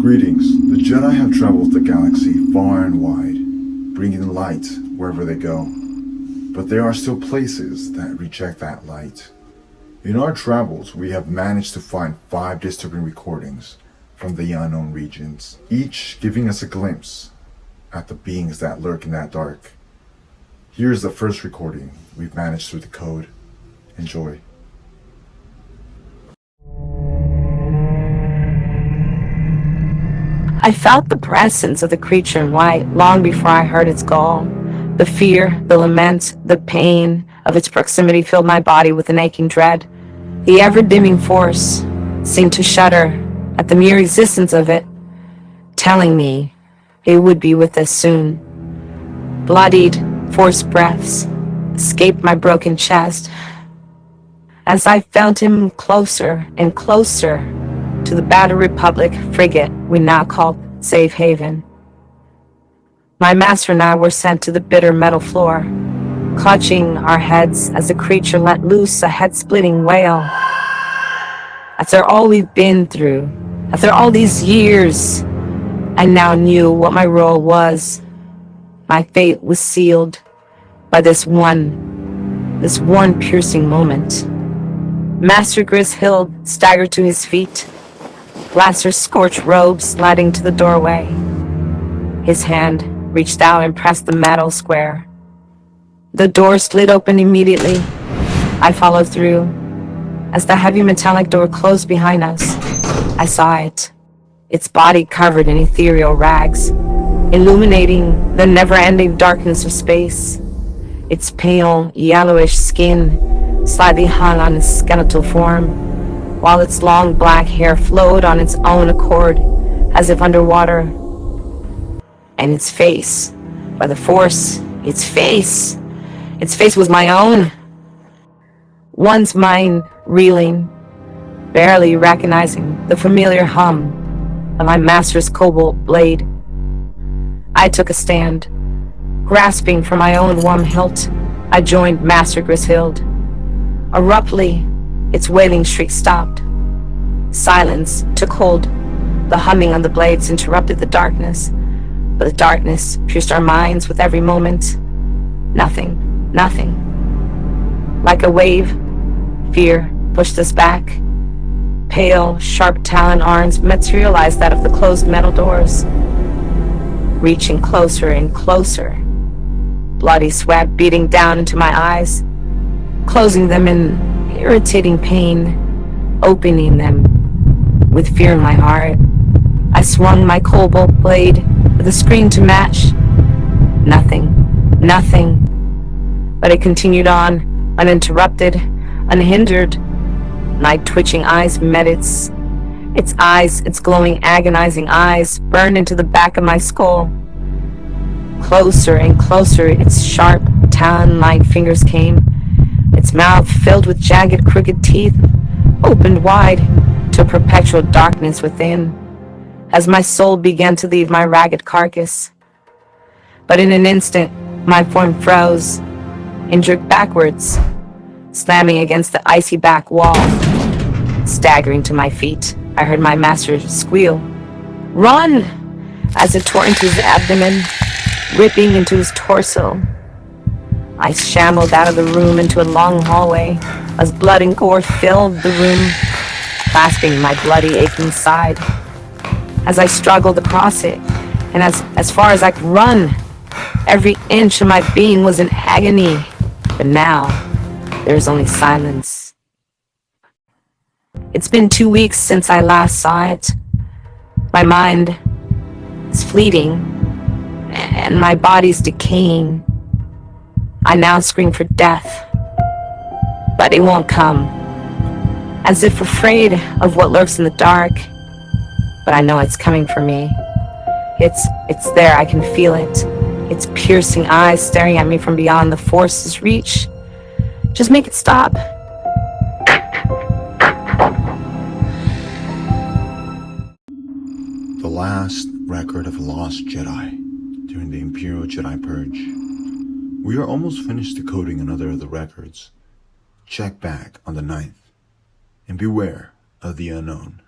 Greetings. The Jedi have traveled the galaxy far and wide, bringing light wherever they go. But there are still places that reject that light. In our travels, we have managed to find 5 disturbing recordings from the unknown regions, each giving us a glimpse at the beings that lurk in that dark. Here's the first recording we've managed through the code. Enjoy. I felt the presence of the creature in white long before I heard its call. The fear, the lament, the pain of its proximity filled my body with an aching dread. The ever-dimming force seemed to shudder at the mere existence of it, telling me it would be with us soon. Bloodied, forced breaths escaped my broken chest as I felt him closer and closer to the Battered Republic frigate we now call Safe Haven. My master and I were sent to the bitter metal floor, clutching our heads as the creature let loose a head-splitting wail. After all we've been through, after all these years, I now knew what my role was. My fate was sealed by this one piercing moment. Master Grishhild staggered to his feet, Blaster's scorched robe sliding to the doorway. His hand reached out and pressed the metal square. The door slid open immediately. I followed through. As the heavy metallic door closed behind us, I saw it, its body covered in ethereal rags, illuminating the never-ending darkness of space. Its pale, yellowish skin slightly hung on its skeletal form, while its long black hair flowed on its own accord, as if underwater. And its face, by the Force, its face was my own. Once mine, reeling, barely recognizing the familiar hum of my master's cobalt blade. I took a stand. Grasping for my own warm hilt, I joined Master Grishhild. Abruptly, its wailing shriek stopped. Silence took hold. The humming of the blades interrupted the darkness, but the darkness pierced our minds with every moment. Nothing. Like a wave, fear pushed us back. Pale, sharp-taloned arms materialized out of the closed metal doors, reaching closer and closer. Bloody sweat beating down into my eyes, closing them in irritating pain, opening them with fear in my heart. I swung my cobalt blade with a scream to match. Nothing. But it continued on, uninterrupted, unhindered. My twitching eyes met its eyes, its glowing, agonizing eyes burned into the back of my skull. Closer and closer, its sharp, talon-like fingers came. Its mouth, filled with jagged, crooked teeth, opened wide to perpetual darkness within, as my soul began to leave my ragged carcass. But in an instant, my form froze and jerked backwards, slamming against the icy back wall. Staggering to my feet, I heard my master squeal, "Run!" as it tore into his abdomen, ripping into his torso. I shambled out of the room into a long hallway as blood and gore filled the room, clasping my bloody, aching side. As I struggled across it, and as far as I could run, every inch of my being was in agony. But now, there is only silence. It's been 2 weeks since I last saw it. My mind is fleeting, and my body's decaying. I now scream for death, but it won't come, as if afraid of what lurks in the dark. But I know it's coming for me. It's there, I can feel it. Its piercing eyes staring at me from beyond the Force's reach. Just make it stop. The last record of a lost Jedi during the Imperial Jedi Purge. We are almost finished decoding another of the records. Check back on the 9th, and beware of the unknown.